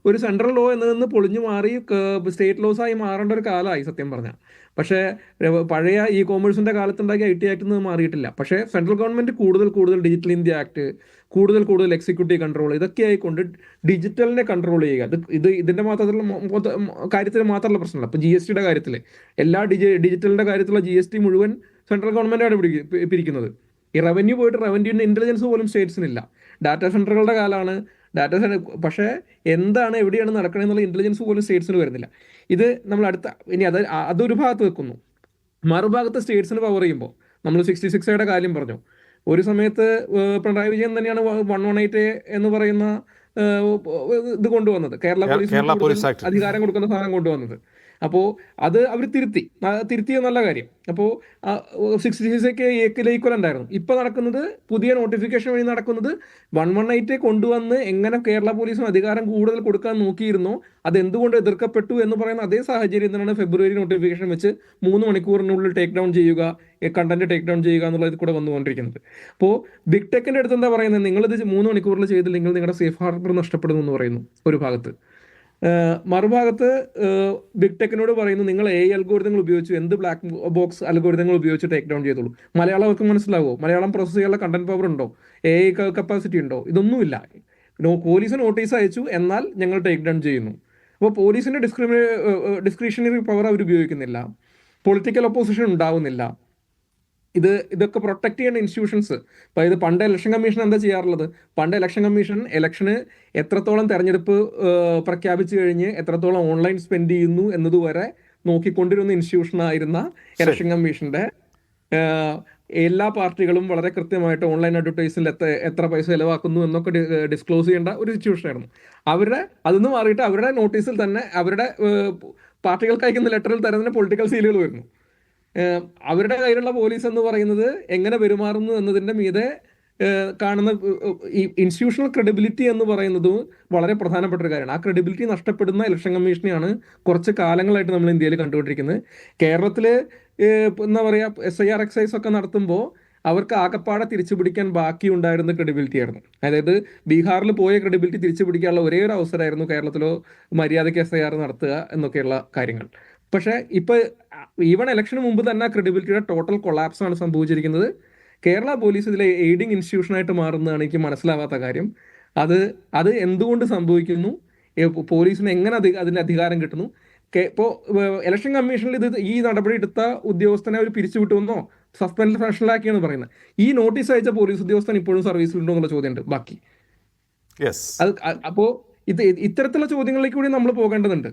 ഒരു central law എന്നതിൽ പൊളിഞ്ഞു മാറി സ്റ്റേറ്റ് ലോസ് ആയി മാറേണ്ട ഒരു കാലമായി സത്യം പറഞ്ഞാൽ. പക്ഷേ പഴയ ഇ കോമേഴ്സിന്റെ കാലത്തുണ്ടാക്കിയ ഐ ടി ആക്ട് നിന്ന് മാറിയിട്ടില്ല. പക്ഷേ സെൻട്രൽ ഗവൺമെന്റ് കൂടുതൽ കൂടുതൽ ഡിജിറ്റൽ ഇന്ത്യ ആക്ട്, കൂടുതൽ കൂടുതൽ എക്സിക്യൂട്ടീവ് കൺട്രോൾ, ഇതൊക്കെ ആയിക്കൊണ്ട് ഡിജിറ്റലിനെ കൺട്രോൾ ചെയ്യുക. ഇതിന്റെ മാത്രത്തിലുള്ള കാര്യത്തിൽ മാത്രമല്ല പ്രശ്നമല്ല. ഇപ്പൊ ജി എസ് ടിയുടെ കാര്യത്തിൽ എല്ലാ ഡിജിറ്റലിന്റെ കാര്യത്തിലുള്ള ജി എസ് ടി മുഴുവൻ സെൻട്രൽ ഗവൺമെന്റാണ് പിരിക്കുന്നത്. ഈ റവന്യൂ പോയിട്ട് റവന്യൂവിന്റെ ഇന്റലിജൻസ് പോലും സ്റ്റേറ്റ്സിനില്ല. ഡാറ്റാ സെന്ററുകളുടെ കാലമാണ്. ഡാറ്റാ സെന്റർ പക്ഷേ എന്താണ് എവിടെയാണ് നടക്കണത് എന്നുള്ള ഇന്റലിജൻസ് പോലും സ്റ്റേറ്റ്സിന് വരുന്നില്ല. ഇത് നമ്മൾ ഇനി അതൊരു ഭാഗത്ത് വെക്കുന്നു. മറുഭാഗത്ത് സ്റ്റേറ്റ്സിന് പവർ ചെയ്യുമ്പോൾ നമ്മൾ 66A കാര്യം പറഞ്ഞു. ഒരു സമയത്ത് പിണറായി വിജയൻ തന്നെയാണ് 118A എന്ന് പറയുന്ന ഇത് കൊണ്ടുവന്നത്, കേരള പോലീസിന് അധികാരം കൊടുക്കുന്ന സാധനം കൊണ്ടുവന്നത്. അപ്പോൾ അത് അവർ തിരുത്തിയ നല്ല കാര്യം. അപ്പോൾ 66A ഈക്വലന്റ് ആയിരുന്നു. ഇപ്പൊ നടക്കുന്നത് പുതിയ നോട്ടിഫിക്കേഷൻ വഴി നടക്കുന്നത് 118A കൊണ്ടുവന്ന് എങ്ങനെ കേരള പോലീസിന് അധികാരം കൂടുതൽ കൊടുക്കാൻ നോക്കിയിരുന്നോ അതെന്തുകൊണ്ട് എതിർക്കപ്പെട്ടു എന്ന് പറയുന്ന അതേ സാഹചര്യം തന്നെയാണ് ഫെബ്രുവരി നോട്ടിഫിക്കേഷൻ വെച്ച് 3 മണിക്കൂറിനുള്ളിൽ ടേക്ക് ഡൗൺ ചെയ്യുക, കണ്ടന്റ് ടേക്ക് ഡൗൺ ചെയ്യുക എന്നുള്ളത് കൂടെ വന്നുകൊണ്ടിരിക്കുന്നത്. അപ്പോൾ ബിഗ് ടെക്കിന്റെ അടുത്ത് എന്താ പറയുന്നത്, നിങ്ങളിത് 3 മണിക്കൂറിൽ ചെയ്തില്ലെങ്കിൽ നിങ്ങളുടെ സേഫ് ഹാർബർ നഷ്ടപ്പെടുന്നു എന്ന് പറയുന്നു ഒരു ഭാഗത്ത്. മറുഭാഗത്ത് ബിഗ് ടെക്കിനോട് പറയുന്നു നിങ്ങൾ AI അൽഗോരിതങ്ങൾ ഉപയോഗിച്ചു, എന്ത് ബ്ലാക്ക് ബോക്സ് അൽഗോരിതങ്ങൾ ഉപയോഗിച്ച് ടേക്ക് ഡൗൺ ചെയ്തോളൂ. മലയാളം അവർക്ക് മനസ്സിലാവോ? മലയാളം പ്രോസസ് ചെയ്യാനുള്ള കണ്ടന്റ് പവർ ഉണ്ടോ? AI കപ്പാസിറ്റി ഉണ്ടോ? ഇതൊന്നുമില്ല. പോലീസ് നോട്ടീസ് അയച്ചു, എന്നാൽ ഞങ്ങൾ ടേക്ക് ഡൗൺ ചെയ്യുന്നു. അപ്പോൾ പോലീസിന്റെ ഡിസ്ക്രിഷണറി പവർ അവർ ഉപയോഗിക്കുന്നില്ല. പൊളിറ്റിക്കൽ ഒപ്പോസിഷൻ ഉണ്ടാവുന്നില്ല. ഇതൊക്കെ പ്രൊട്ടക്ട് ചെയ്യുന്ന ഇൻസ്റ്റിറ്റ്യൂഷൻസ്. അപ്പോൾ ഇത് പണ്ട് ഇലക്ഷൻ കമ്മീഷൻ എന്താ ചെയ്യാറുള്ളത്? പണ്ട് ഇലക്ഷൻ കമ്മീഷൻ ഇലക്ഷന് എത്രത്തോളം തെരഞ്ഞെടുപ്പ് പ്രഖ്യാപിച്ചു കഴിഞ്ഞ് എത്രത്തോളം ഓൺലൈൻ സ്പെൻഡ് ചെയ്യുന്നു എന്നതുവരെ നോക്കിക്കൊണ്ടിരുന്ന ഇൻസ്റ്റിറ്റ്യൂഷനായിരുന്ന ഇലക്ഷൻ കമ്മീഷന്റെ എല്ലാ പാർട്ടികളും വളരെ കൃത്യമായിട്ട് ഓൺലൈൻ അഡ്വർടൈസിൽ എത്ര പൈസ ചെലവാക്കുന്നു എന്നൊക്കെ ഡിസ്ക്ലോസ് ചെയ്യേണ്ട ഒരു സിറ്റുവേഷൻ ആയിരുന്നു. അതൊന്നും മാറിയിട്ട് അവരുടെ നോട്ടീസിൽ തന്നെ അവരുടെ പാർട്ടികൾക്ക് അയക്കുന്ന ലെറ്ററിൽ തരുന്ന പൊളിറ്റിക്കൽ സീലുകൾ വരുന്നു. അവരുടെ കയ്യിലുള്ള പോലീസ് എന്ന് പറയുന്നത് എങ്ങനെ പെരുമാറുന്നു എന്നതിൻ്റെ മീതെ കാണുന്ന ഈ ഇൻസ്റ്റിറ്റ്യൂഷണൽ ക്രെഡിബിലിറ്റി എന്ന് പറയുന്നത് വളരെ പ്രധാനപ്പെട്ട ഒരു കാര്യമാണ്. ആ ക്രെഡിബിലിറ്റി നഷ്ടപ്പെടുന്ന ഇലക്ഷൻ കമ്മീഷനെയാണ് കുറച്ച് കാലങ്ങളായിട്ട് നമ്മൾ ഇന്ത്യയിൽ കണ്ടുകൊണ്ടിരിക്കുന്നത്. കേരളത്തിൽ എന്താ പറയുക, SIR എക്സൈസ് ഒക്കെ നടത്തുമ്പോൾ അവർക്ക് ആകപ്പാടെ തിരിച്ചു പിടിക്കാൻ ബാക്കി ഉണ്ടായിരുന്ന ക്രെഡിബിലിറ്റി ആയിരുന്നു. അതായത് ബീഹാറിൽ പോയ ക്രെഡിബിലിറ്റി തിരിച്ചു പിടിക്കാനുള്ള ഒരേ ഒരു അവസരമായിരുന്നു കേരളത്തിലോ മര്യാദയ്ക്ക് SIR നടത്തുക എന്നൊക്കെയുള്ള കാര്യങ്ങൾ. പക്ഷേ ഇപ്പൊ ഈവൺ ഇലക്ഷന് മുമ്പ് തന്നെ ക്രെഡിബിലിറ്റിയുടെ ടോട്ടൽ കൊളാപ്സ് ആണ് സംഭവിച്ചിരിക്കുന്നത്. കേരള പോലീസ് ഇതിലെ എയ്ഡിങ് ഇൻസ്റ്റിറ്റ്യൂഷനായിട്ട് മാറുന്നതാണ് എനിക്ക് മനസ്സിലാവാത്ത കാര്യം. അത് എന്തുകൊണ്ട് സംഭവിക്കുന്നു, പോലീസിന് എങ്ങനെ അതിന്റെ അധികാരം കിട്ടുന്നു? ഇപ്പോൾ ഇലക്ഷൻ കമ്മീഷനിൽ ഈ നടപടി എടുത്ത ഉദ്യോഗസ്ഥനെ അവർ പിരിച്ചുവിട്ടുവെന്നോ സസ്പെൻഷനിലാക്കിയെന്ന് പറയുന്നത്. ഈ നോട്ടീസ് അയച്ച പോലീസ് ഉദ്യോഗസ്ഥൻ ഇപ്പോഴും സർവീസിലുണ്ടോ എന്നുള്ള ചോദ്യമുണ്ട് ബാക്കി. അപ്പോൾ ഇത്തരത്തിലുള്ള ചോദ്യങ്ങളിലേക്ക് കൂടി നമ്മൾ പോകേണ്ടതുണ്ട്.